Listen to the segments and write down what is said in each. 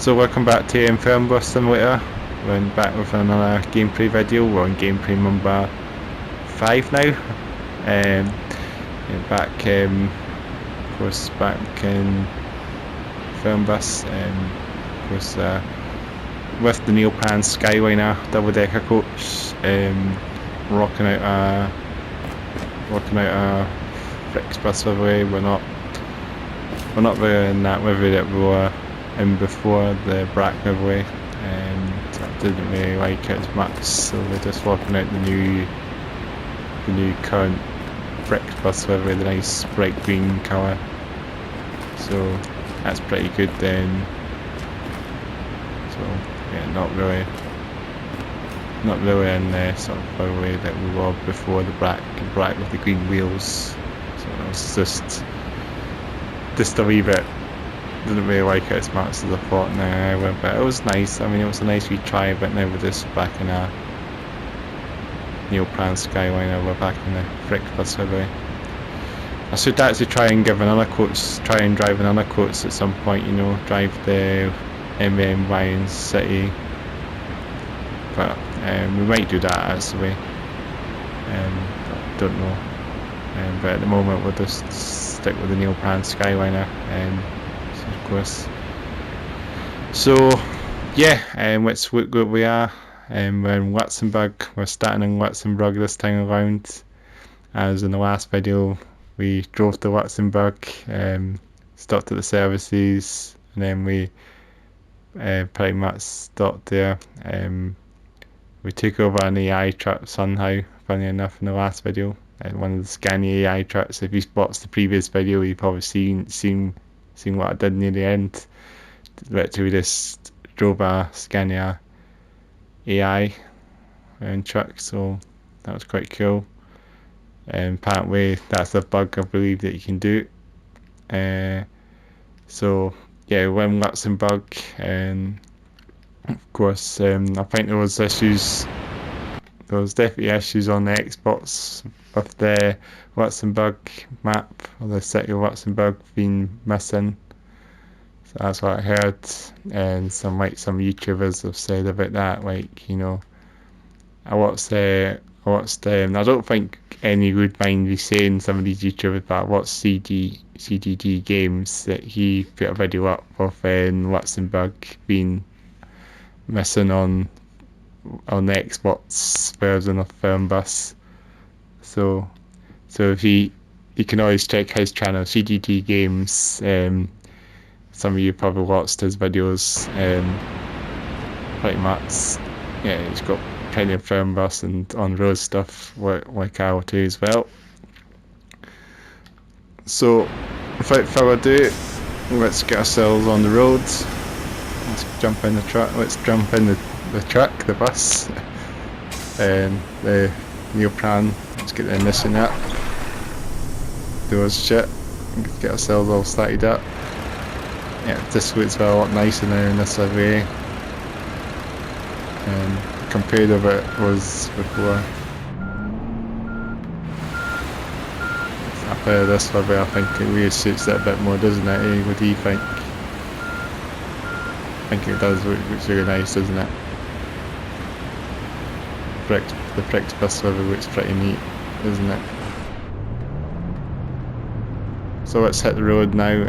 So welcome back to Fernbus simulator. We're back with another gameplay video. We're on gameplay number 5 now. Back, of course, back in Fernbus. Of course, with the Neoplan Skyliner double-decker coach, rocking out a Flixbus livery. We're not really in that livery that we were in before, the black livery, and I didn't really like it as much, so we're just swapping out the new current Flixbus livery, the nice bright green colour. So that's pretty good then. So yeah, not really in the sort of livery that we were before, the black with the green wheels. So it's just a wee bit. Didn't really like it as much as I thought now, but it was nice. I mean, it was a nice wee try, but now we're just back in a Neoplan Skyliner, we're back in the Freeplay livery. I should actually try and drive another coach at some point, you know, drive the MM Lion City, but we might do that actually, don't know, but at the moment we'll just stick with the Neoplan Skyliner, of course. So yeah, let's look where we are. We're in Luxembourg. We're starting in Luxembourg this time around. As in the last video, we drove to Luxembourg, stopped at the services, and then we pretty much stopped there. We took over an AI truck somehow, funny enough, in the last video. One of the Scania AI trucks. If you watched the previous video, you've probably seen what I did near the end. Literally just drove a Scania AI truck, so that was quite cool. And apparently that's a bug I believe that you can do. So yeah, we're in Luxembourg, and of course I think there was definitely issues on the Xbox with the Luxembourg map, or the city of Luxembourg being missing. So that's what I heard, and some YouTubers have said about that. Like, you know, I watched I don't think any would mind me saying some of these YouTubers, but I watched CDD Games, that he put a video up of Luxembourg being missing on the Xbox version of Fernbus. So if you can always check his channel, CDD Games. Some of you probably watched his videos. Pretty much, yeah, he's got plenty of Fernbus and on-road stuff like I will too as well. So without further ado, let's get ourselves on the road. Let's jump in the truck. Let's jump in the truck, the bus, and the Neoplan. Let's get the ignition up. Doors shut. Get ourselves all started up. Yeah, this looks a lot nicer now in this livery, compared to what it was before. Up there, this livery, I think it really suits it a bit more, doesn't it? What do you think? I think it does. Looks really nice, doesn't it? The Flixbus livery looks pretty neat, isn't it? So let's hit the road now.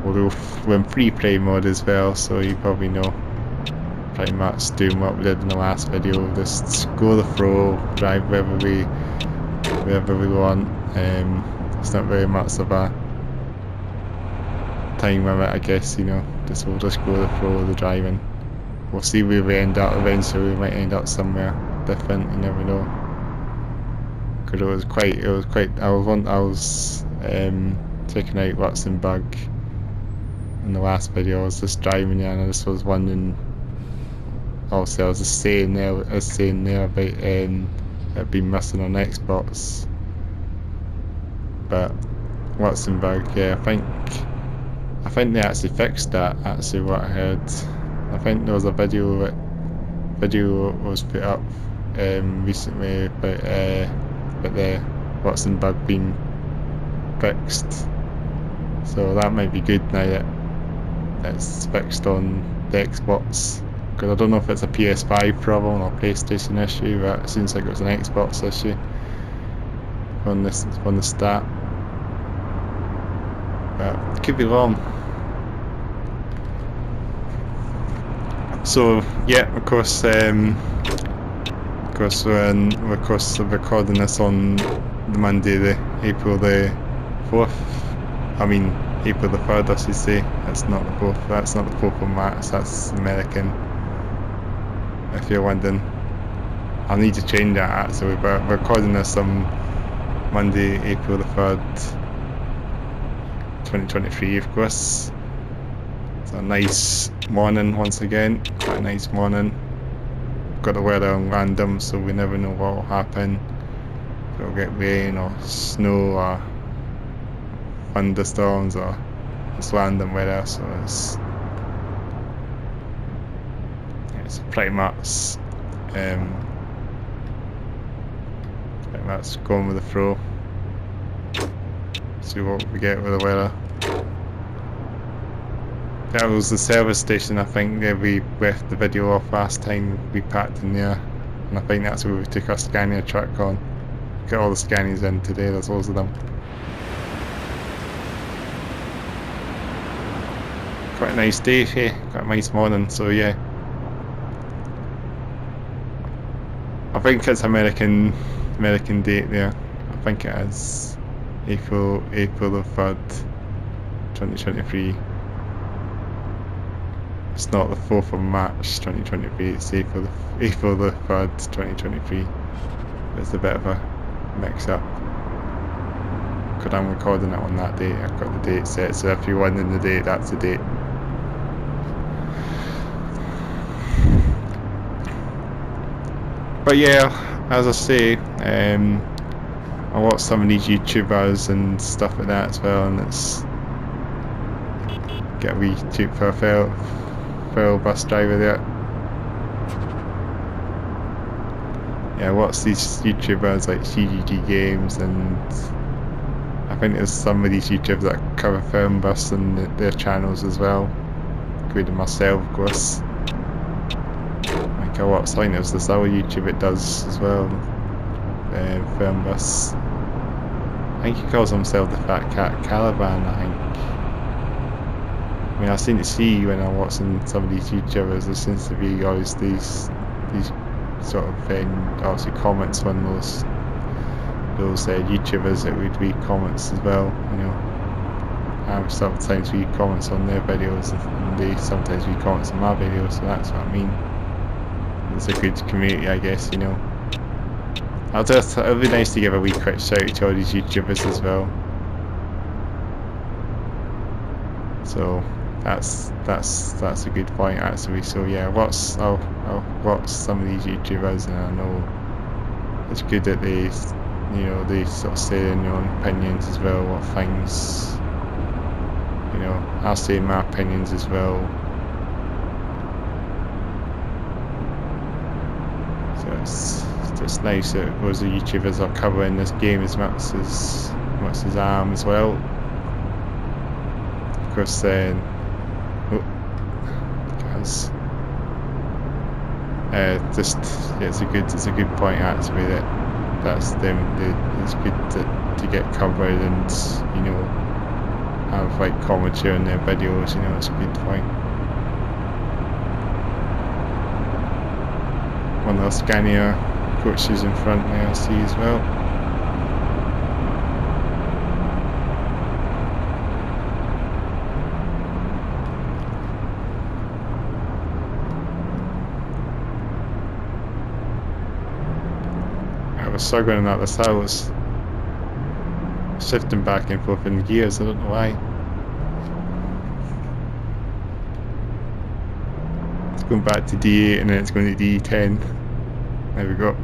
We're in Freeplay mode as well, so you probably know pretty much doing what we did in the last video. Just go with the flow, drive wherever we want. It's not very much of a time limit, I guess, you know. We'll just go with the flow of the driving. We'll see where we end up eventually. We might end up somewhere different, you never know. Because I was checking out Luxembourg in the last video. I was just driving there, and I just was wondering. Also, I was just saying there about it being missing on Xbox, but Luxembourg, yeah, I think they actually fixed that. Actually, what I heard, I think there was a video was put up recently about the Luxembourg being fixed. So that might be good now that that's fixed on the Xbox. Because I don't know if it's a PS5 problem or PlayStation issue, but it seems like it was an Xbox issue on the start. But it could be wrong. So yeah, of course I'm recording this on the Monday, the April the 4th. I mean April the 3rd, I should say. That's not the 4th. That's not the 4th of March. That's American. If you're wondering, I'll need to change that actually. But we're recording this on Monday, April the 3rd, 2023, of course. It's a nice morning once again. Quite a nice morning. Got the weather on random, so we never know what will happen. If it'll get rain or snow or thunderstorms, or it's random weather, so it's pretty much going with the flow. See what we get with the weather. That was the service station, I think, that we left the video off last time we packed in there, and I think that's where we took our Scania truck on. Got all the Scanias in today, there's loads of them. Quite a nice day here, quite a nice morning, so yeah. I think it's American date there. I think it is April the 3rd, 2023. It's not the 4th of March 2023, it's April the 3rd, 2023. It's a bit of a mix up. Because I'm recording it on that date, I've got the date set, so if you're wondering the date, that's the date. But yeah, as I say, I watch some of these YouTubers and stuff like that as well, and it's get a wee cheap for a Fernbus driver there. Yeah, I watch these YouTubers like CGG Games, and I think there's some of these YouTubers that cover Fernbus and their channels as well, including myself, of course. I watch, I think there's this other YouTuber that does as well, Fernbus. I think he calls himself the Fat Cat Caliban, I think. I mean, I seem to see when I'm watching some of these YouTubers, there seems to be always these sort of obviously comments on those YouTubers that would read comments as well, you know. Sometimes read comments on their videos, and they sometimes read comments on my videos, so that's what I mean. It's a good community, I guess, you know. It'll be nice to give a wee quick shout out to all these YouTubers as well. So that's a good point actually. So yeah, I'll watch some of these YouTubers, and I know it's good that they sort of say their own opinions as well, what things, you know, I'll say my opinions as well. It's just nice that those YouTubers are covering this game as much as I am as well. Of course, it's a good point actually that's them. It's good to get covered and, you know, have like commentary on their videos. You know, it's a good point. One of the Scania coaches in front there, I see as well. I was struggling at this house, shifting back and forth in gears, I don't know why. It's going back to D8 and then it's going to D10. There we go.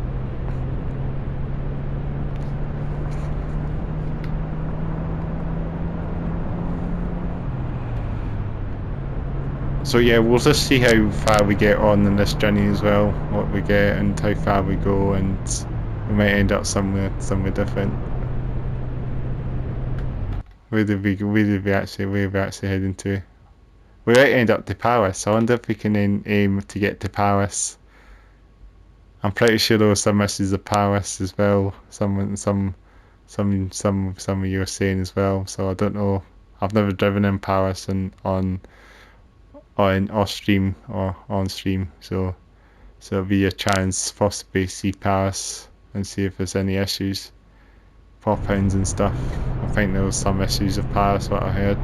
So yeah, we'll just see how far we get on in this journey as well, what we get and how far we go, and we might end up somewhere different. Where are we actually heading to? we might end up to Paris. I wonder if we can aim to get to Paris. I'm pretty sure there were some issues of Paris as well. Some of you were saying as well. So I don't know. I've never driven in Paris on off stream or on stream. So it'll be a chance possibly see Paris and see if there's any issues, pop-ins and stuff. I think there was some issues of Paris, what I heard.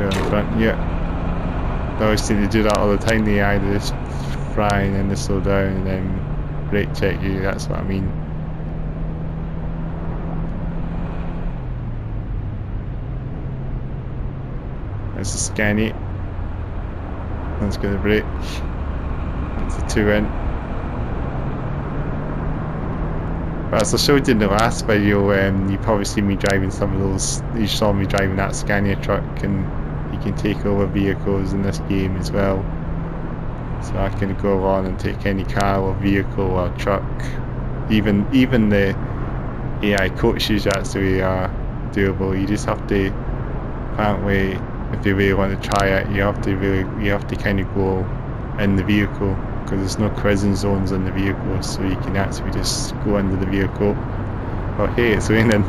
In front, yeah. They always seem to do that all the time. They either just fry and then they slow down and then brake check you. That's what I mean. There's a scanny. That's going to brake. That's a 2 in. But as I showed you in the last video, you probably see me driving some of those. You saw me driving that Scania truck, and you can take over vehicles in this game as well. So I can go on and take any car or vehicle or truck. Even the AI coaches actually are doable. You just have to, apparently, if you really want to try it, you have to kind of go in the vehicle, because there's no collision zones in the vehicle, so you can actually just go under the vehicle. Oh hey, it's raining.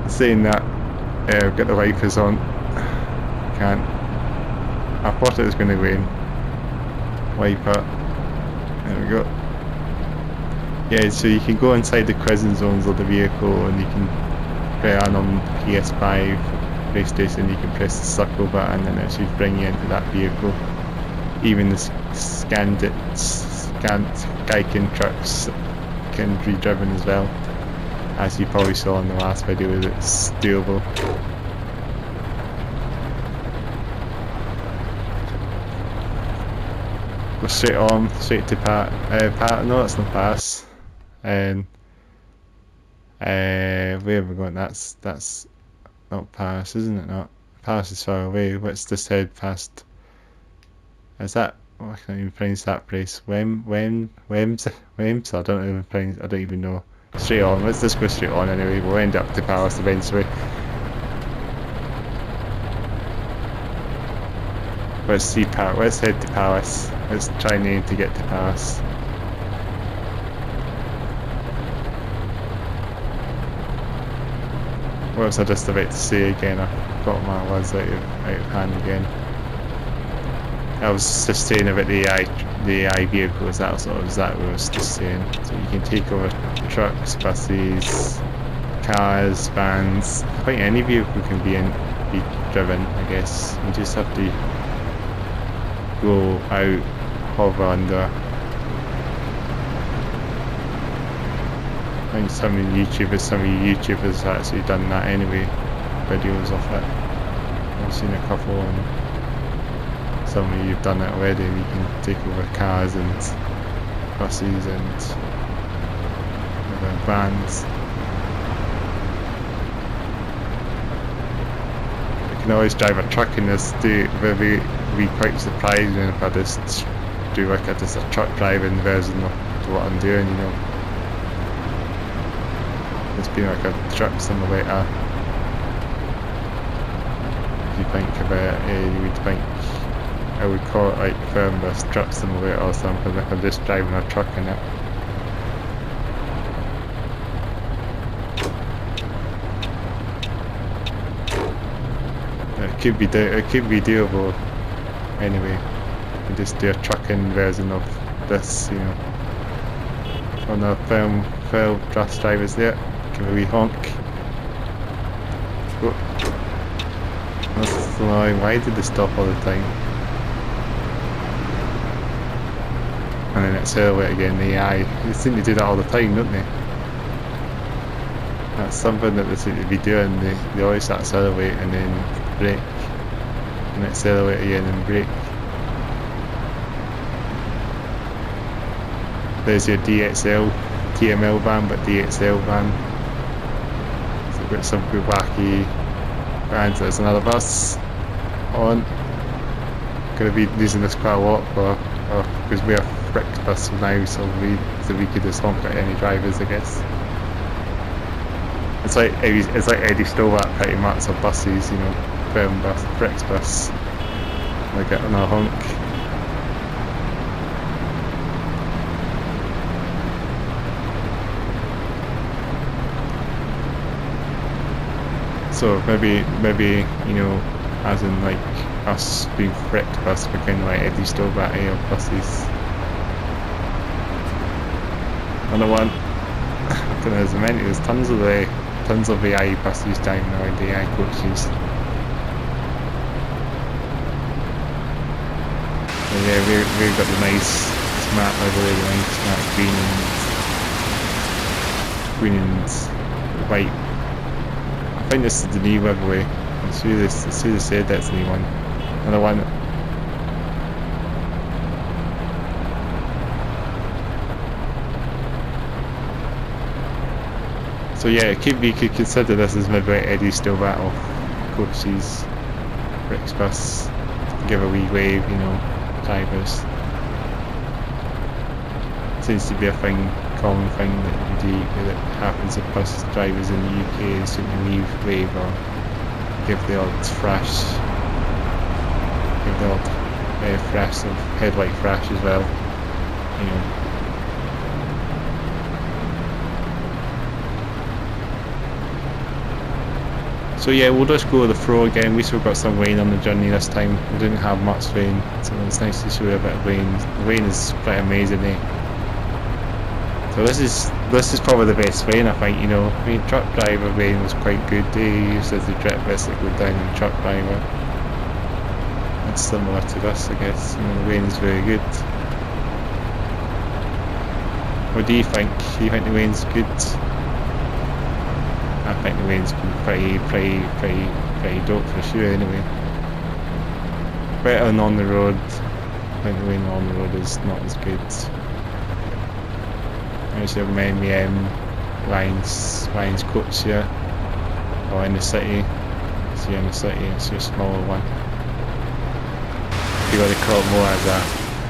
Saying that, I've got the wipers on. Can't. I thought it was going to rain. Wiper. There we go. Yeah, so you can go inside the collision zones of the vehicle, and you can play on PS5, PlayStation. You can press the circle button, and it should bring you into that vehicle. Even the scanned Gaiken trucks can be driven as well, as you probably saw in the last video. It's doable. Go straight on, straight to no, it's not Paris. Where have we gone? That's not Paris, isn't it? Not Paris is far away. Let's just head past. Is that? Oh, I can't even pronounce that place. Wems. I don't even know. Straight on. Let's just go straight on anyway. We'll end up to Paris eventually. Let's see Paris. Let's head to Paris. Let's try and aim to get to Paris. What was I just about to say again? I got my words out of hand again. I was just saying about the AI vehicles. That was what I was just saying. So you can take over trucks, buses, cars, vans. I think any vehicle can be driven. I guess you just have to go out, hover under. I think some of you YouTubers have actually done that anyway. Videos of it. I've seen a couple, and some of you have done it already. You can take over cars and buses and vans. I can always drive a truck in this. Be quite surprising if I just do like a truck driving version of what I'm doing. You know, it's been like a truck simulator. If you think about it, you would think. I would call it like Fernbus truck simulator or something if I'm just driving a truck in it. It could be doable anyway. You can just do a trucking version of this, you know. On the film bus drivers there, give a wee honk. Oh. That's annoying. Why did they stop all the time? And then accelerate again. The AI, they seem to do that all the time, don't they? That's something that they seem to be doing. They always accelerate and then brake, and accelerate again and brake. There's your DXL, TML van, but DXL van. So we've got some good wacky vans. There's another bus on. Gonna be using this quite a lot because we are Freeplay now, so we could just honk at any drivers, I guess. It's like Eddie Stovat pretty much of buses, you know, Fernbus, Freeplay. They get on a honk. So maybe you know, as in like us being Freeplay, we're kind of like Eddie Stovat of buses. Another one. There's tons of AI buses down now, and AI coaches. And yeah, we've got the nice smart livery, the nice smart green and white. I think this is the new livery. I'll see they said that's the new one. Another one. So yeah, we could consider this as maybe like Eddie Stovat coaches, Freeplay, give a wee wave, you know, drivers. Seems to be a common thing that happens with bus drivers in the UK, is to wave or give the odd flash, flash of headlight flash as well, you know. So yeah, we'll just go with the flow again. We still got some rain on the journey this time. We didn't have much rain, so it's nice to show you a bit of rain. The rain is quite amazing, eh? So this is probably the best rain, I think, you know. I mean, truck driver rain was quite good. They used as the drip bits that go down in truck driver. It's similar to this, I guess. You know, the rain is very good. What do you think? Do you think the rain's good? I think the rain's been pretty dope for sure anyway. Better than on the road. I think the rain on the road is not as good. There's your Ryan's coach here. Or in the city. See in the city, it's your smaller one. You got to call it more as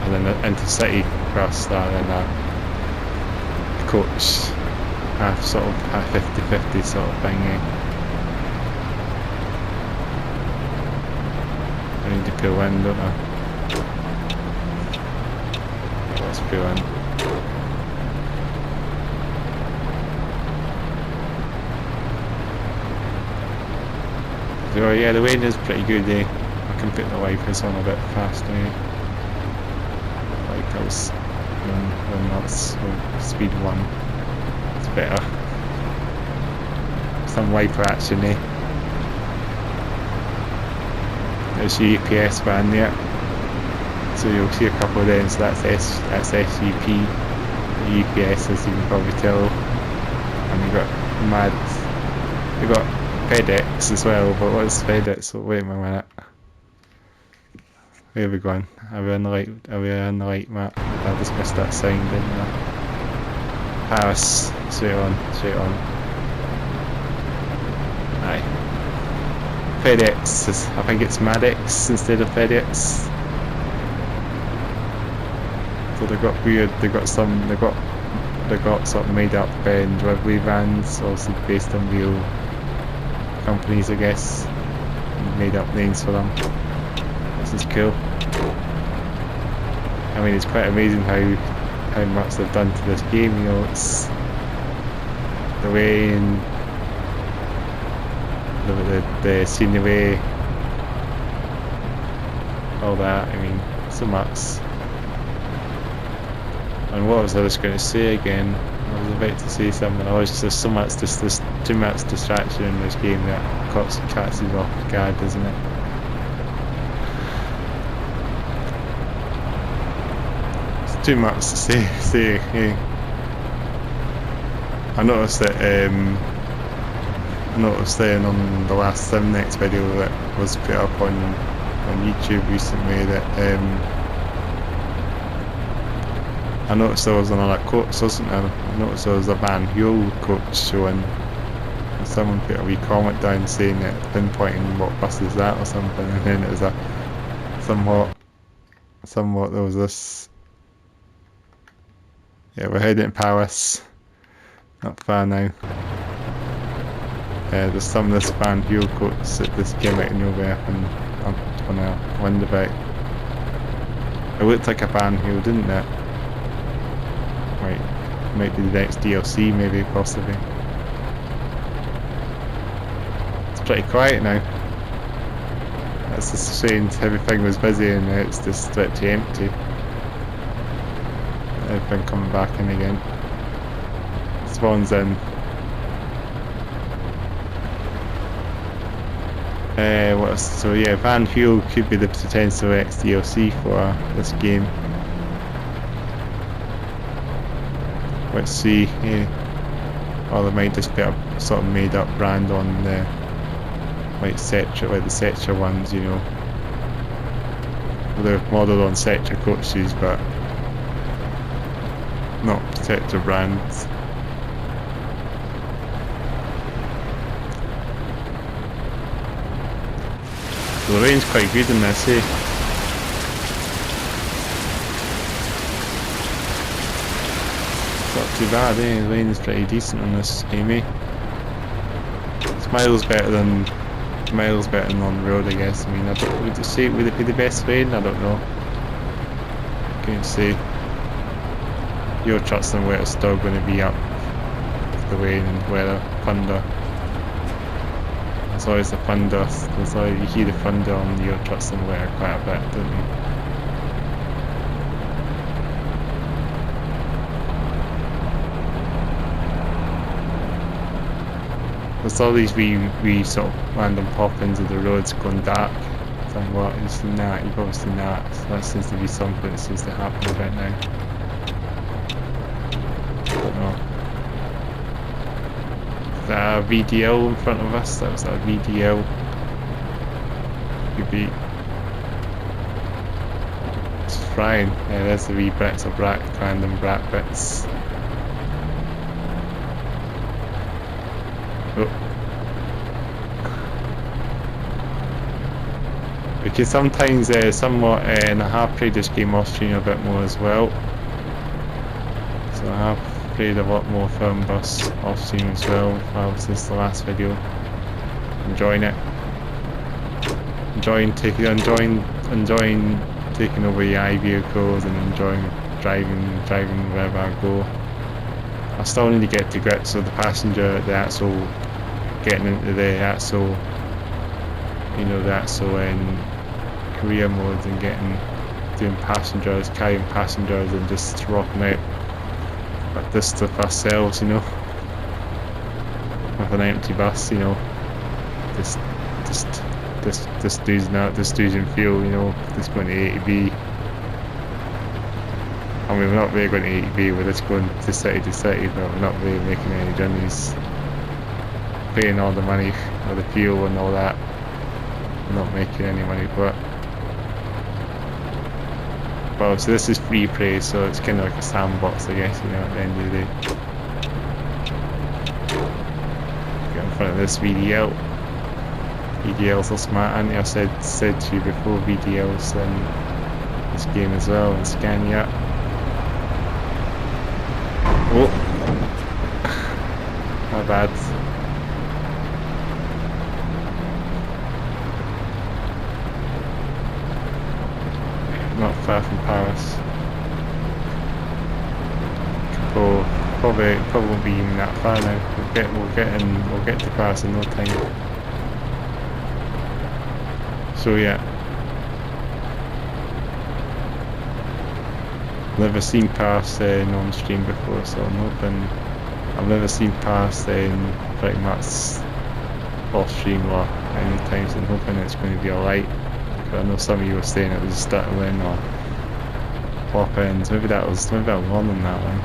an intercity cross rather than a coach. Sort of 50-50 sort of thing, eh? I need to pull in, don't I? Let's pull in. So yeah, the wind is pretty good, eh? I can put the wipers on a bit faster, eh? Like I was when that's speed 1. Better. Some wiper action, eh? There's your UPS van there. So you'll see a couple of them, so that's SUP, UPS as you can probably tell. And you've got you've got FedEx as well, but what's FedEx? So wait a minute. Where are we going? Are we on the right map? I just missed that sign, didn't I? Paris, straight on. Aye. FedEx, I think it's Maddox instead of FedEx. So they got something made up delivery vans, obviously based on real companies, I guess. Made up names for them. This is cool. I mean, it's quite amazing how much they've done to this game, you know. It's the way and the scenery, all that. I mean, so much. And what was I just going to say again? I was about to say something. There's too much distraction in this game that catches you off guard, isn't it? Too much to say. Yeah. I noticed that saying on the last SimNext video that was put up on YouTube recently that I noticed there was another coach, wasn't there? I noticed there was a Van Huel coach showing, and someone put a wee comment down saying that, pinpointing what bus is that or something, and then it was somewhat there was this Yeah, we're heading to Palace. Not far now. There's some of this Van Fuel quotes that just came out of nowhere and I'm gonna wonder about. It looked like a Van Fuel, didn't it? Might be the next DLC, maybe, possibly. It's pretty quiet now. That's just strange. Everything was busy and now it's just pretty empty. Everything coming back in again. Spawn's in. So yeah, Van Fuel could be the potential next DLC for this game. Let's see. Or there might just be a sort of made up brand on the like the Setra ones, you know. They're modelled on Setra coaches, but not Setra brands. So the rain's quite good in this, eh? Not too bad, eh? The rain's pretty decent on this game, eh? It's miles better than on the road, I guess. I mean, would it be the best rain? I don't know. Can't say. Your trucksimulator is still going to be up the rain and weather, thunder. There's always the thunder. You hear the thunder on your trucksimulator quite a bit, don't you? There's all these wee sort of random pop-ins of the roads going dark. So what, you've seen that, you've obviously seen that. So that seems to be something that seems to happen a bit now. I don't know. Is that a VDL in front of us? That was that VDL. Could be. It's frying. Yeah, there's the wee bits of random black bits. Because sometimes somewhat and I have played this game off stream a bit more as well. So I have played a lot more Fernbus off stream as well since the last video. Enjoying it. Enjoying taking over the vehicles and enjoying driving wherever I go. I still need to get to grips with the passenger, getting into the actual career modes and doing carrying passengers and just rocking out like this stuff ourselves, you know, with an empty bus, you know, just using fuel, you know, just going to A to B. I mean, we're not really going to A to B, we're just going to city, but we're not really making any journeys, paying all the money for the fuel and all that. We're not making any money, but so this is Freeplay, so it's kind of like a sandbox, I guess, you know, at the end of the day. Get in front of this VDL. VDLs are smart, and I said to you before, VDLs in this game as well, and Scania. Oh, my bad. Not far from Paris. Probably won't be even that far now. We'll get to Paris in no time. So yeah. Never seen Paris on stream before, so I'm hoping. I've never seen Paris pretty much off stream or any time, so I'm hoping it's going to be alright. I know some of you were saying it was stuttering or pop-ins. Maybe I was on that one.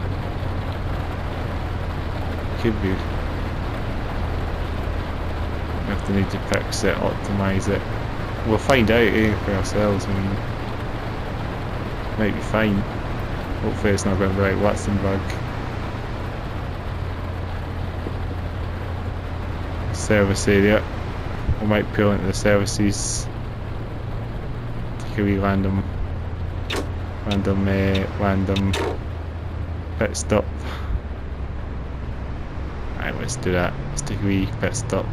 Could be. We have to need to fix it, optimise it. We'll find out for ourselves. I mean, might be fine. Hopefully it's not going to be like Luxembourg. Service area. We might pull into the services. Take a wee random pit stop. Alright, let's do that. Let's take a wee pit stop.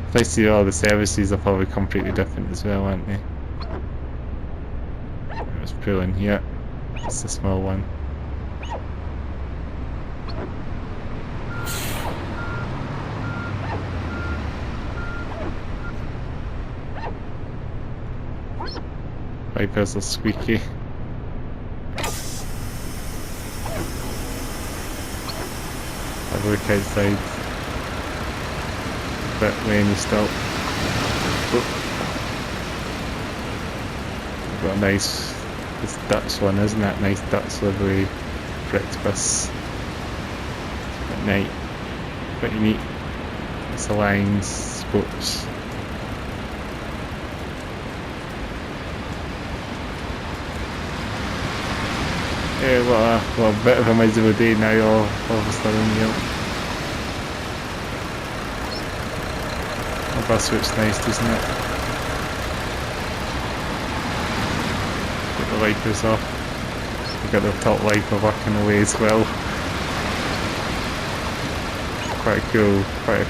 If I see all the services are probably completely different as well, aren't they? Let's pull in here. It's the small one. Wipers are squeaky. Have a look outside. A bit rainy still. Got a nice, this Dutch one, isn't it? Nice Dutch livery Freeplay. At night, pretty neat. It's the lines, spokes. Yeah, what a bit of a miserable day now, all of a sudden, you know. The bus looks nice, doesn't it? Get the wipers off. We've got the top wiper working away as well. Quite a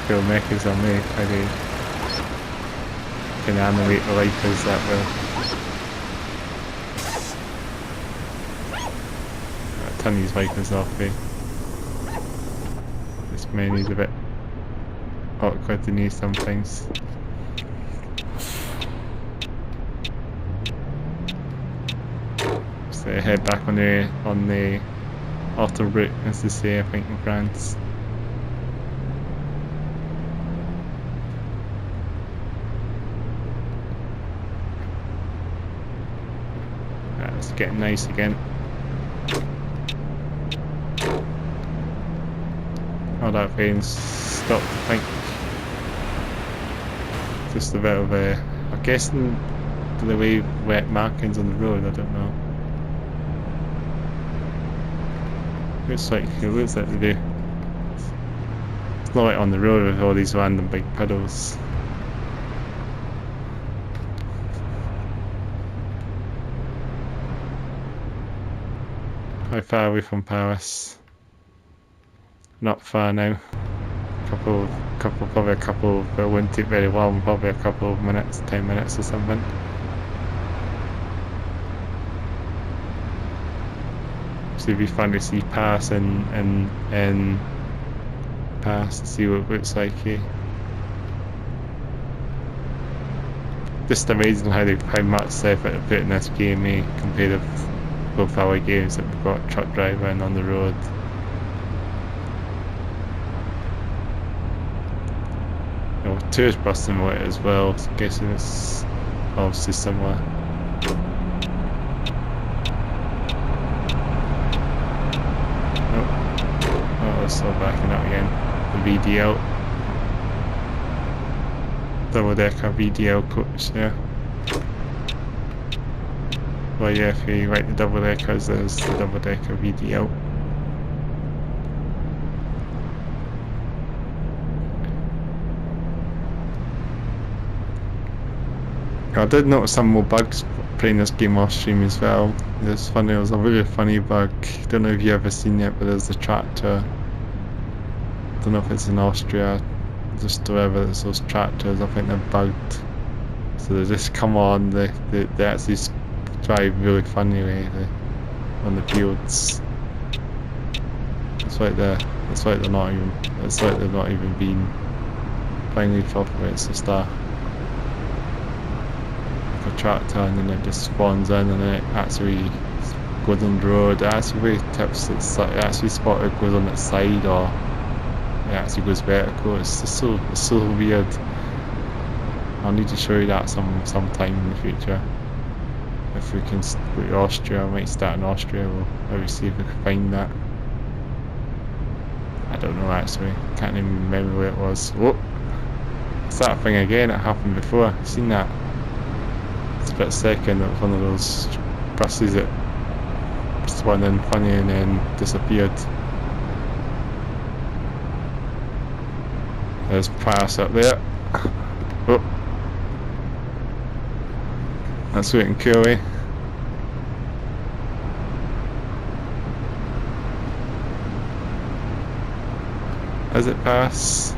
cool mechanism there, how they can animate the wipers that well. Turn these wipers off, eh? This menu's a bit awkward to use sometimes. So head back on the autumn route, as they say, I think, in France. It's getting nice again. Oh, that rain's stopped, I think. Just a bit of a... I'm guessing the way wet markings on the road, I don't know. Looks like they do. It's not like on the road with all these random big puddles. How far are we from Paris? Not far now. Probably a couple, but it wouldn't take very long, probably a couple of minutes, 10 minutes or something. So it'd be fun to see Paris and Paris to see what it looks like here. Just amazing how much effort they put in this game, compared with both our games that we've got truck driving on the road. Tourist bus simulator as well, so I'm guessing it's obviously similar. Oh, it's still backing up again. The VDL. Double decker VDL coach, yeah. Well, yeah, if you like the double deckers, there's the double decker VDL. I did notice some more bugs playing this game off stream as well. There's funny, there was a really funny bug. Don't know if you've ever seen it, but there's a tractor. Don't know if it's in Austria, just wherever there's those tractors. I think they're bugged. So they just come on. They actually drive really funny way on the fields. It's like they're not even being finally proper. It's just a tractor, and then it just spawns in, and then it actually goes on the road. It actually spotted it goes on its side, or it actually goes vertical. It's just so weird. I'll need to show you that sometime in the future. If we can go to Austria, I might start in Austria. We'll maybe see if we can find that. I don't know actually. Can't even remember where it was. Oh, it's that thing again. It happened before. I've seen that. Split second, it was one of those buses that spun in funny and then disappeared. There's Paris up there. Oh, that's looking cool, eh? As it pass,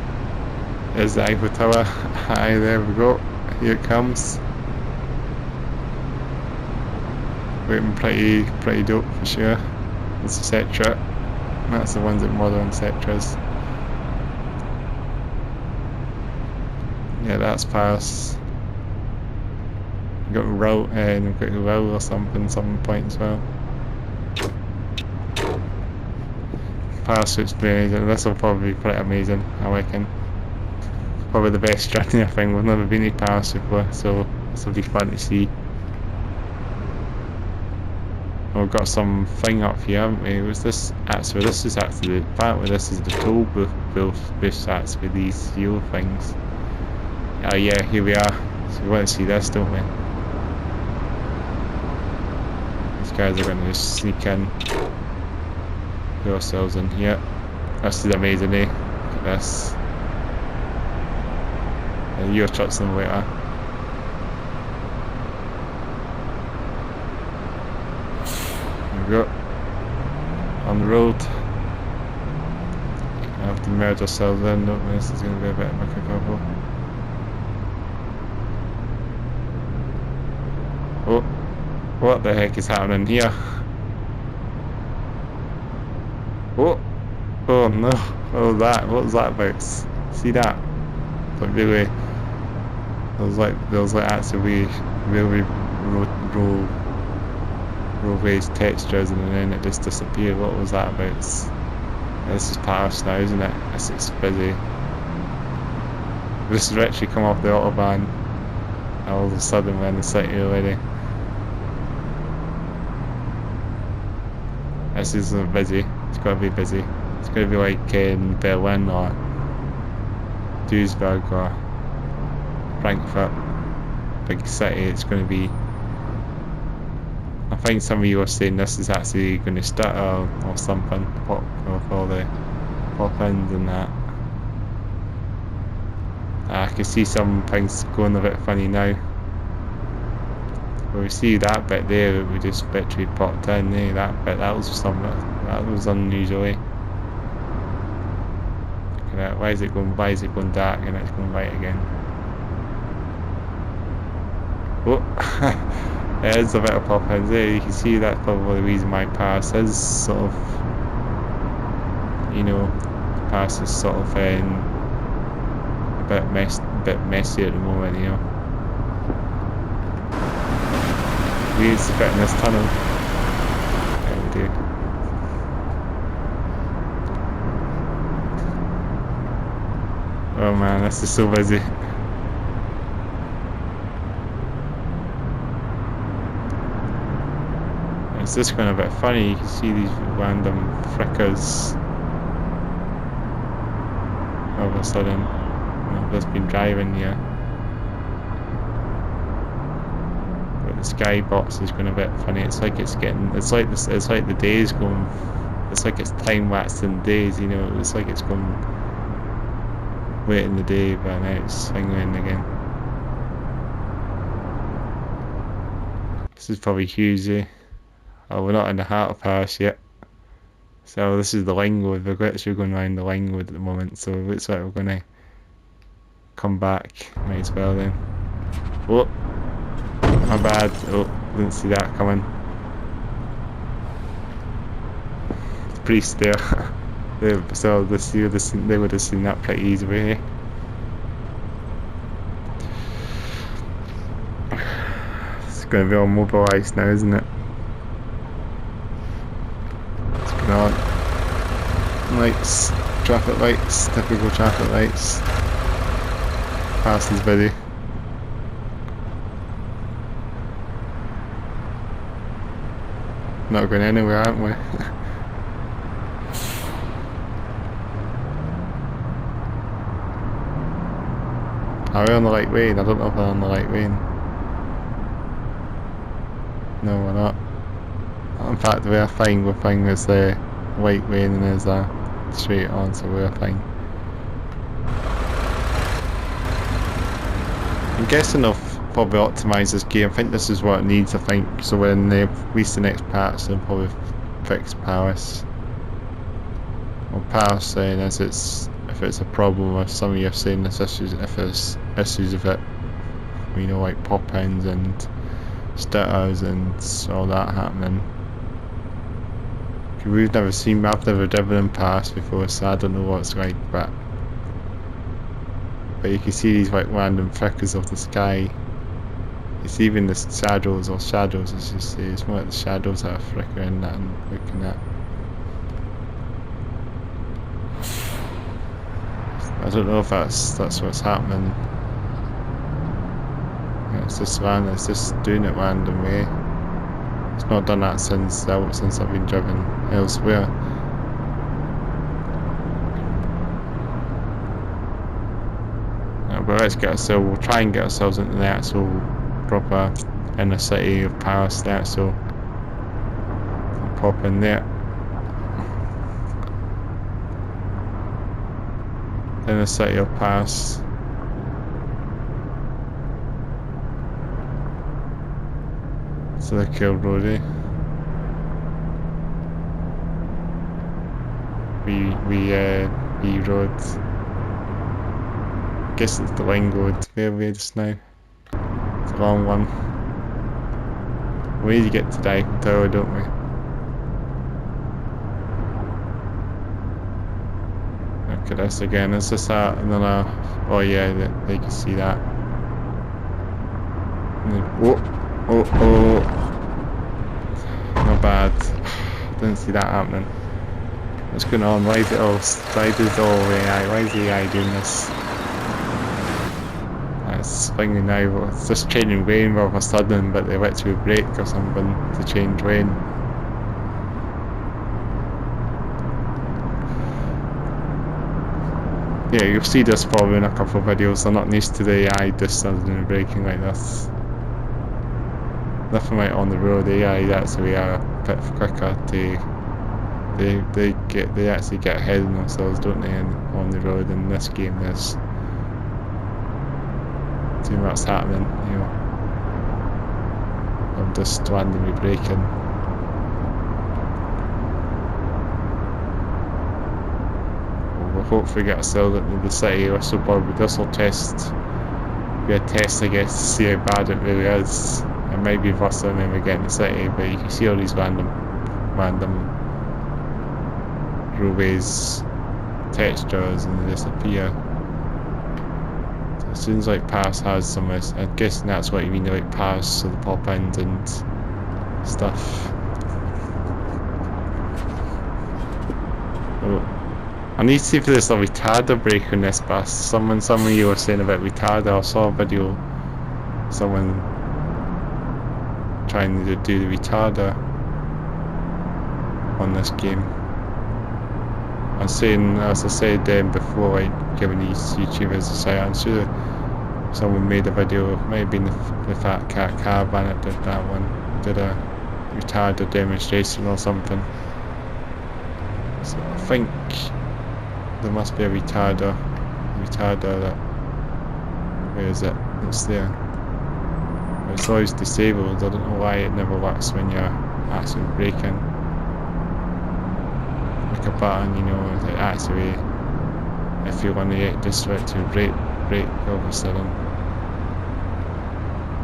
there's the Eiffel Tower. Aye, there we go. Here it comes. Looking pretty dope for sure. It's a Setra. That's the ones that modern Setras. Yeah, that's Paris. Got a roll and we've got a roll or something, some point as well. Paris looks amazing. This will probably be pretty amazing, I reckon. Probably the best journey I think. We've never been to Paris before, so this will be fun to see. We've got some thing up here, haven't we? Was this actually? This is actually apparently this is the toll booth actually, these yellow things. Oh yeah, here we are. So we want to see this, don't we? These guys are going to just sneak in. Put ourselves in here. This is amazing, eh? Look at this. Your truck simulator. There we go. On the road. I have to merge ourselves in, don't we? This is going to be a bit of a couple. Oh, what the heck is happening here? Oh, oh no! Oh, that. What was that about? See that? Like really, there was like actually really roadways textures, and then it just disappeared. What was that about? This is Paris now, isn't it? It's busy. This has actually come off the autobahn. All of a sudden we're in the city already. This is busy. It's got to be busy. It's going to be like in Berlin or Duisburg or Frankfurt, big city. It's going to be. I think some of you are saying this is actually going to start or something. Pop with all the pop-ins and that. I can see some things going a bit funny now. Well, we see that bit there that we just literally popped in there. That bit, that was something that was unusual. Why is it going dark and it's going white again? Oh, it is a bit of pop-ins there. You can see that's probably the reason why Paris is sort of, you know, Paris is sort of a bit messy at the moment, you know. We need to fit in this tunnel. There we do. Oh man, this is so busy. It's just going a bit funny. You can see these random flickers all of a sudden. I've just been driving here. But the sky box is going a bit funny. It's like it's like the days going. It's like it's time lapsed in days. You know, it's like it's going late in the day, but now it's swinging again. This is probably Husey. Oh, we're not in the heart of Paris yet. So this is the Langwood. We're literally going around the Langwood at the moment, so it looks like we're going to come back. Might as well then. Oh, my bad. Oh, didn't see that coming. The priest there. So they would have seen that pretty easily. It's going to be all mobilised now, isn't it? What's going on? Lights, traffic lights, typical traffic lights. Fast is busy. Not going anywhere, aren't we? Are we on the right lane? I don't know if we're on the right lane. No, we're not. In fact, we're fine. We're fine. There's a white lane and there's a straight on, so we're fine. I'm guessing they'll probably optimise this game. I think this is what it needs, I think. So when they release the next patch, they'll probably fix Paris. Well, Paris saying as it's, if if it's a problem or some of you are saying there's issues, if there's issues with it, you know, like pop-ins and stutters and all that happening. I've never driven in past before, so I don't know what it's like, but you can see these like random flickers of the sky. It's even the shadows, it's just, it's more like the shadows that are flickering that I'm looking at. I don't know if that's what's happening. It's just doing it random way. It's not done that since I've been driven elsewhere. But we'll try and get ourselves into the actual proper inner city of Paris there, so I'll pop in there. Inner city of Paris. So the Kill Road, eh? B Road. I guess it's the Ring Road where we're just now. It's a long one. We need to get to the Eiffel Tower, don't we? Look at this again. Is this that another? Oh yeah, they can see that. Oh! Not bad. Didn't see that happening. What's going on? Why is it all AI? Why is AI doing this? It's swinging now, it's just changing lane all of a sudden, but they let you brake or something to change lane. Yeah, you'll see this probably in a couple of videos. They're not used to the AI just suddenly braking like this. Nothing like on the road. AI actually are a bit quicker to. They actually get ahead of themselves, don't they? And on the road in this game, there's see what's happening, you know. I'm just randomly braking. We'll hopefully get ourselves into the city. This will test. Be a test, I guess, to see how bad it really is. It might be worse than when we get in the city, but you can see all these random roadways, textures, and they disappear. It seems like Paris has some. I'm guessing that's what you mean, like Paris, so the pop-ins and stuff. Oh, I need to see if there's a retarder brake on this bus. Some of you were saying about retarder. I saw a video, someone trying to do the retarder on this game. I'm saying, as I said before, like giving these YouTubers a shout, I'm sure someone made a video, it might have been the Fat Cat Caravan that did that one, did a retarder demonstration or something. So I think there must be a retarder that, where is it? It's there. But it's always disabled. I don't know why it never works when you're actually braking. Like a button, you know, that actually, if you want to get this right to brake all of a sudden.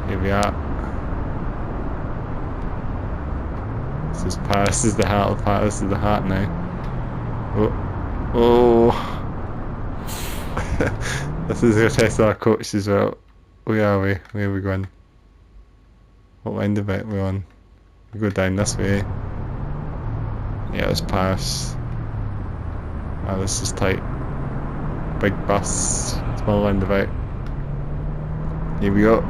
Here we are. This is Paris, this is the heart of Paris, this is the heart now. Oh. This is a test of our coach as well. Where are we? Where are we going? What roundabout we're on? We go down this way. Yeah, it's Paris. Oh, this is tight. Big bus, small roundabout. Here we go.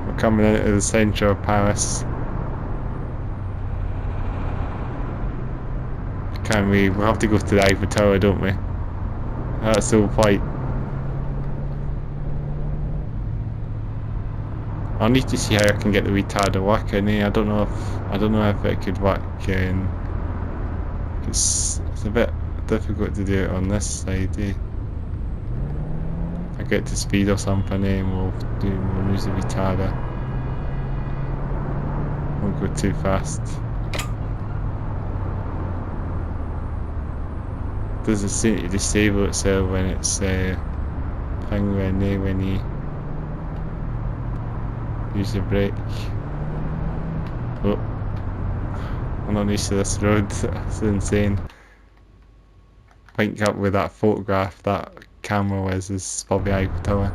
We're coming into the centre of Paris. Can we? We'll have to go to the Eiffel Tower, don't we? That's the whole point. I need to see how I can get the retarder working. I don't know if it could work. It's a bit difficult to do it on this side. If I get to speed or something, we'll use the retarder. Won't go too fast. doesn't seem to disable itself when it's thing when you use the brake. Oh, I'm not used to this road. That's insane. Link up with that photograph that camera was is probably Eiffel Tower.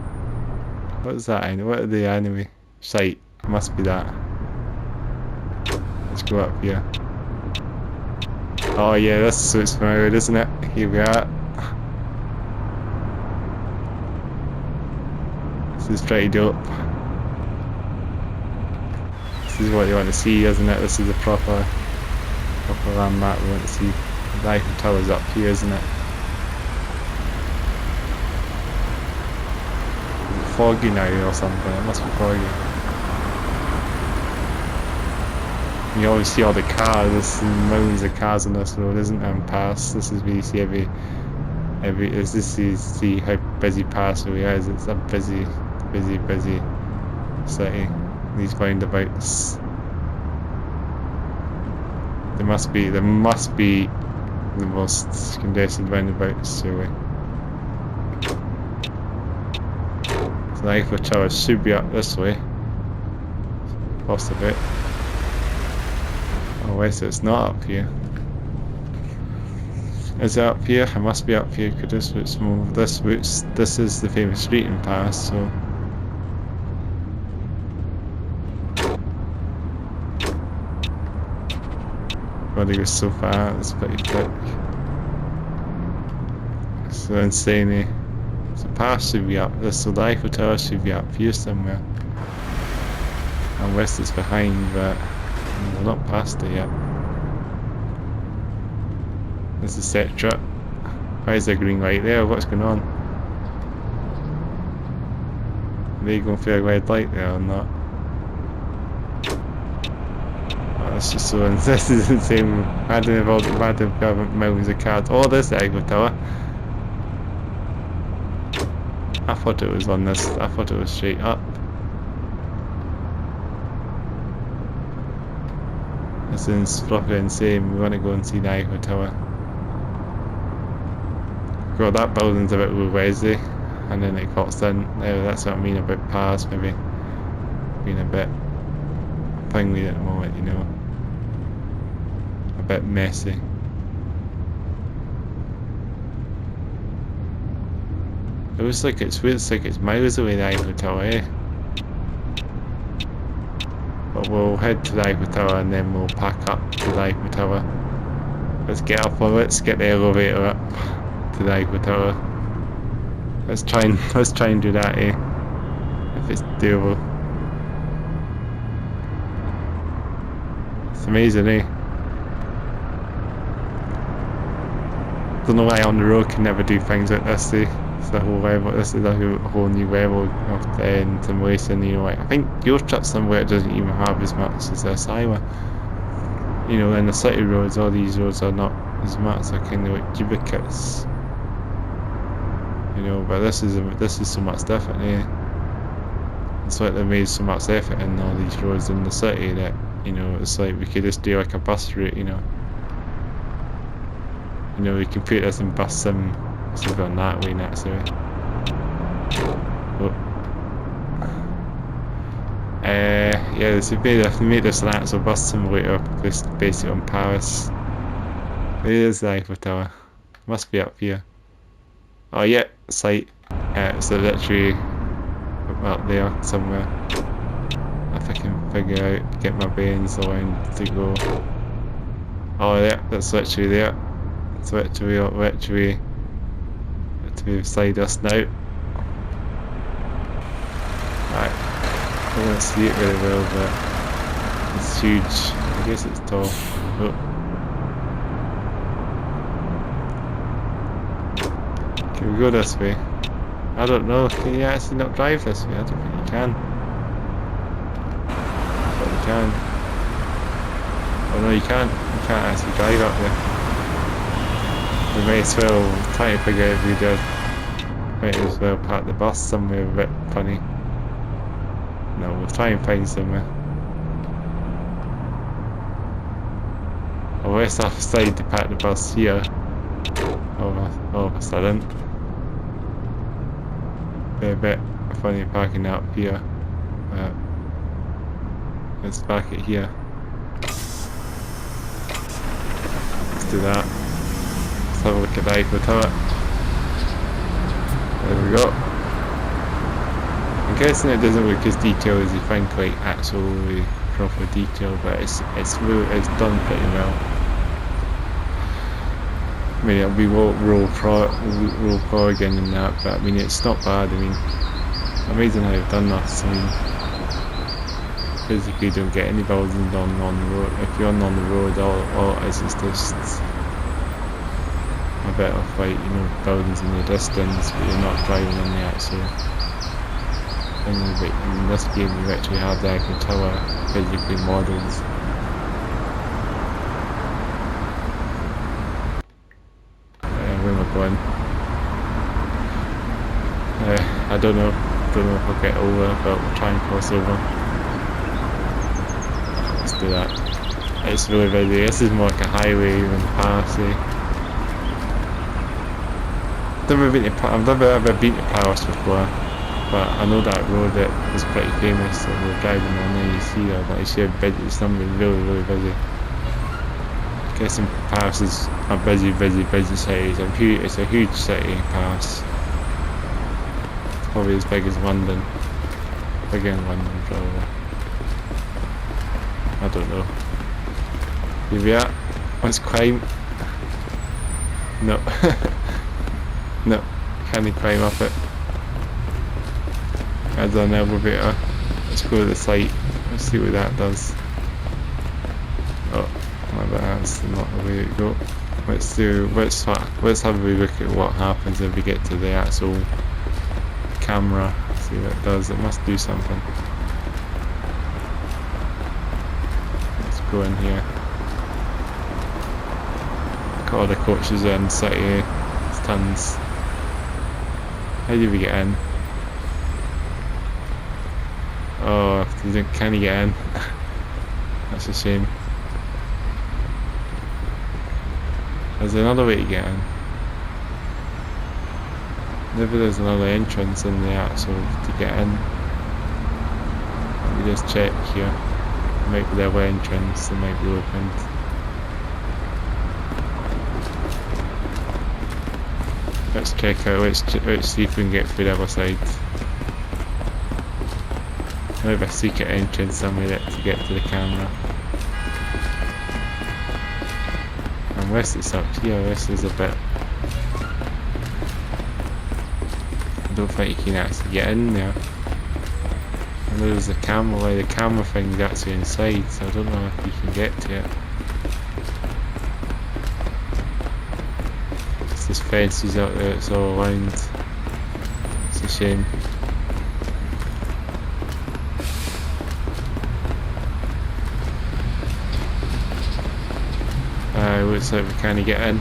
What is that? What are the enemy site? Must be that. Let's go up here. Oh yeah, this is so it's familiar, isn't it? Here we are. This is pretty dope. This is what you want to see, isn't it? This is a proper landmark we want to see. The Eiffel Tower's up here, isn't it? Foggy now or something, it must be foggy. You always see all the cars, there's millions of cars on this road, isn't there, in Paris? This is where you see this is see how busy Paris really is. It's a busy city. These roundabouts. There must be the most congested roundabouts, surely. So the Eiffel Tower should be up this way. Lost a bit. Oh wait, so it's not up here. Is it up here? It must be up here because this route's moved. This is the famous street in Paris, so. God, it goes so far, it's pretty quick. So insane, eh? So Paris should be up, so the Eiffel Tower should be up here somewhere. And west is behind, but we're not past it yet. There's a set truck. Why is there a green light there? What's going on? Are they going for a red light there or not? Oh, that's just so this is insane. Imagine if government millions of cars. Oh, there's the Eiffel Tower. I thought it was on this. I thought it was straight up. This is properly insane. We want to go and see the Eiffel Tower. God, that building's a bit Louis, and then it cuts in. That's what I mean about Paris, maybe being a bit thingy at the moment, you know, a bit messy. It looks like it's miles away, the Eiffel Tower, eh? But we'll head to the Eiffel Tower and then we'll pack up to the Eiffel Tower. Let's get the elevator up to the Eiffel Tower. Let's try and do that, eh? If it's doable. It's amazing, eh? Don't know why on the road can never do things like this, eh? It's a whole level. This is a whole new level of simulation. You know, like, I think your truck somewhere doesn't even have as much as this either. You know, in the city roads, all these roads are not as much. They're kind of like duplicates. You know, but this is so much different. Eh? It's like they made so much effort in all these roads in the city that, you know, it's like we could just do like a bus route. You know, we can put this in bus sim. So we've gone that way next way. Oh. Yeah, they made this an actual bus simulator based on Paris. It is the Eiffel Tower. Must be up here. Oh yeah, site. It's literally up there somewhere. If I can figure out, get my brains around to go. Oh yeah, that's literally there. It's literally to beside us now. Right, I don't see it very well, but it's huge. I guess it's tall. Oh. Can we go this way? I don't know. Can you actually not drive this way? I don't think you can. But you can. Oh no, you can't. You can't actually drive up there. We may as well try to figure out if we did. Might as well park the bus somewhere a bit funny. No, we'll try and find somewhere. Or let's decide to park the bus here all of a sudden. Be a bit funny parking up here. Let's park it here. Let's do that. Let's have a look at the Eiffel Tower. There we go. I'm guessing it doesn't look as detailed as you think, like actually proper detail, but it's done pretty well. I mean, it'll be roll pro again in that, but I mean it's not bad. I mean, amazing how they've done this. I mean, physically you don't get any buildings on the road. If you're on the road, all it is just a bit of like, you know, buildings in the distance, but you're not driving in the actual thing. But in this game you actually have the Eiffel Tower physically models. Where am I going? I don't know if I'll get over, but we'll try and cross over. Let's do that. It's really busy. This is more like a highway even pass. I've never been to Paris before, but I know that road that is pretty famous, so we're driving on there. You see that, but you see how busy it's really busy. I guess in Paris is a busy city. It's a huge city, Paris. It's probably as big as London. Bigger than London, probably. I don't know. Here we are. Let's climb. No. No, can't climb up it. As an elevator. Let's go to the site. Let's see what that does. Oh, that's not the way to go. Let's have a look at what happens if we get to the actual camera. See what it does. It must do something. Let's go in here. Look at all the coaches in the city. There's tons. How do we get in? Oh, can you get in? That's a shame. There's another way to get in. Maybe there's another entrance in the actual to get in. Let me just check here. There might be the other entrance that might be opened. Let's check out, let's see if we can get through the other side. I have a secret entrance somewhere to get to the camera. Unless it's up here, this is a bit... I don't think you can actually get in there. I know there's a camera, like the camera thing's actually inside, so I don't know if you can get to it. There's fences out there, it's all around. It's a shame. Looks like we can't get in.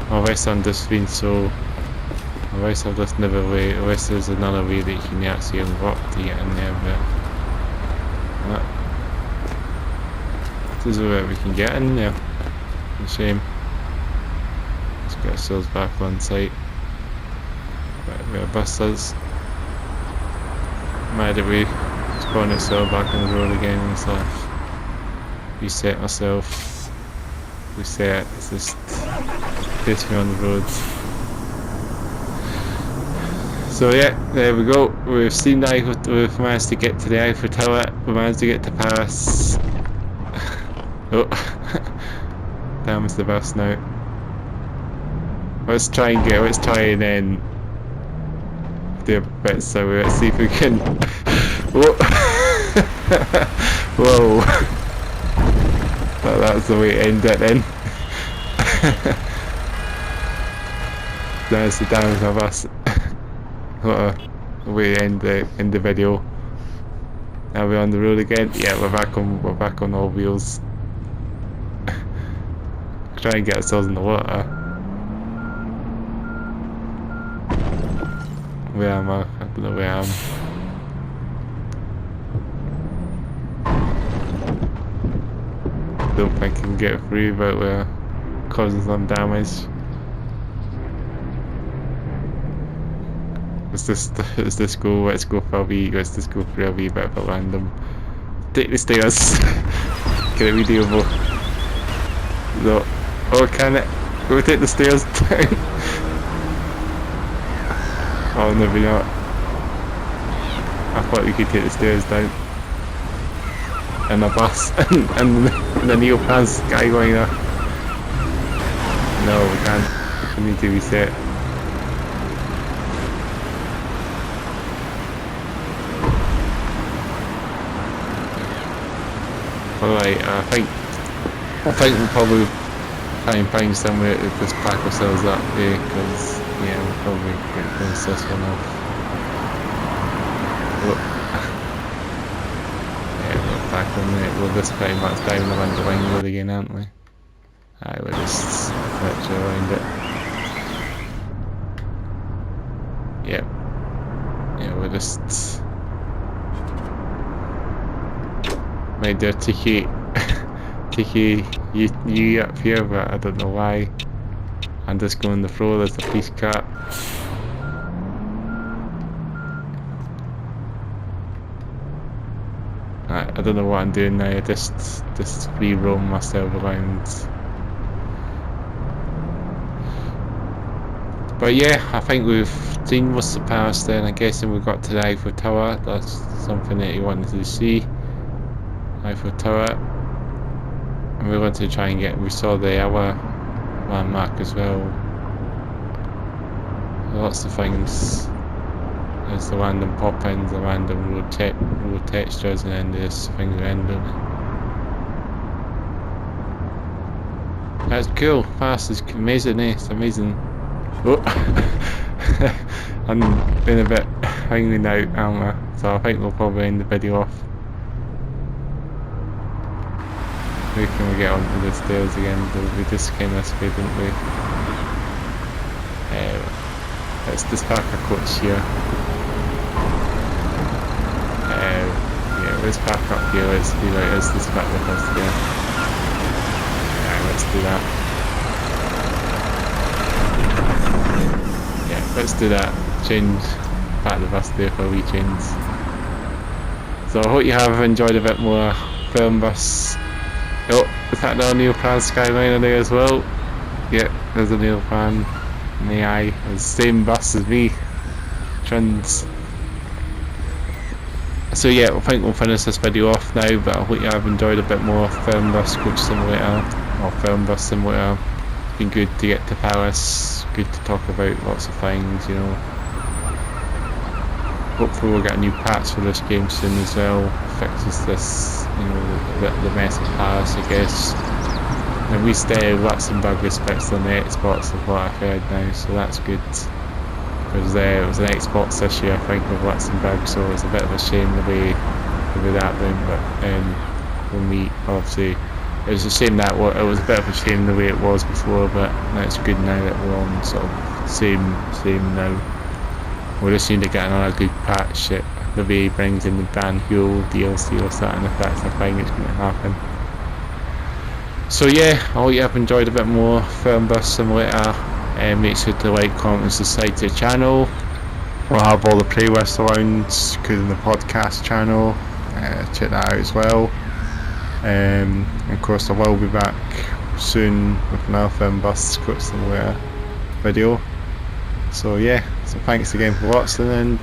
Unless I'm just being so... Unless I've just never way... Unless there's another way that you can actually unlock to get in there, but... This is where we can get in there. It's a shame. Get ourselves back on site. Right, where our bus is. Mad that we spawn itself back on the road again and stuff. Reset myself. Reset, it's just place me on the road. So yeah, there we go. We've seen the Eiffel, we've managed to get to the Eiffel Tower, we managed to get to Paris. Oh, down with the bus now. Let's try and then do a bit, so let's see if we can. Whoa! Whoa! That's the way to end it then. There's the down with the bus. What a way to end the video. Now we're on the road again. Yeah, we're back on all wheels. Try and get ourselves in the water. Where am I? I don't know where I am. Don't think I can get through, but we're causing some damage. Is this go? Let's go for a wee. Let's just go for a wee bit of a random. Take the stairs. Can it be doable? No. Oh, can it? Go take the stairs down. Oh, maybe not. I thought we could take the stairs down. And a bus and the neoprene skyliner. No, we can't. We need to reset. Alright, I think we'll probably try and find somewhere to just pack ourselves up there, because yeah, we'll probably get close this one off. Look. Yeah, we're back on there. We'll just pretty much down the wing road again, aren't we? Aye, we'll just literally around it. Yep. Yeah, we'll just might do a TK you up here, but I don't know why. I'm just going the floor. There's a police car. I don't know what I'm doing now. I just free roam myself around. But yeah, I think we've seen most of the Paris then. I'm guessing we've got to the Eiffel Tower. That's something that you wanted to see. Eiffel Tower. And we're going to try and get, we saw the hour landmark as well. Lots of things. There's the random pop-ins, the random road textures, and then there's things random. That's cool. Fast is amazing, eh? It's amazing. Oh. I'm being a bit hanging out, aren't I? So I think we'll probably end the video off. Where can we get onto the stairs again? We just came this way, didn't we? Let's just park our coach here. Yeah, let's park up here. Let's be like, let's just back the bus again. Yeah, let's do that. Yeah, let's do that. Change, back the bus there for a wee change. So I hope you have enjoyed a bit more Fernbus. Oh, is that the neoprene skyliner there as well? Yeah, there's a neoprene. It's the same bus as me. Trends. So yeah, I think we'll finish this video off now, but I hope you have enjoyed a bit more Fernbus Coach Simulator, or Fernbus Simulator. It's been good to get to Paris, good to talk about lots of things, you know. Hopefully we'll get a new patch for this game soon as well. Fixes this, you know, the mess of Paris, I guess. And we stay Luxembourg respects on the Xbox of what I've heard now, so that's good. Because it was an Xbox issue, I think, with Luxembourg, so it's a bit of a shame the way that went. But when we obviously, it was a shame that it was a bit of a shame the way it was before, but it's good now that we're on sort of same now. We just need to get another good patch. The way he brings in the Dan Huel DLC or something, if that's a thing, it's going to happen. So yeah, I hope you have enjoyed a bit more Fernbus Simulator. Make sure to like, comment and subscribe to the channel. We'll have all the playlists around, including the podcast channel. Check that out as well. Of course I will be back soon with another Fernbus Coach Simulator video. So yeah, so thanks again for watching, and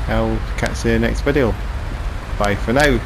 I'll catch you in the next video. Bye for now.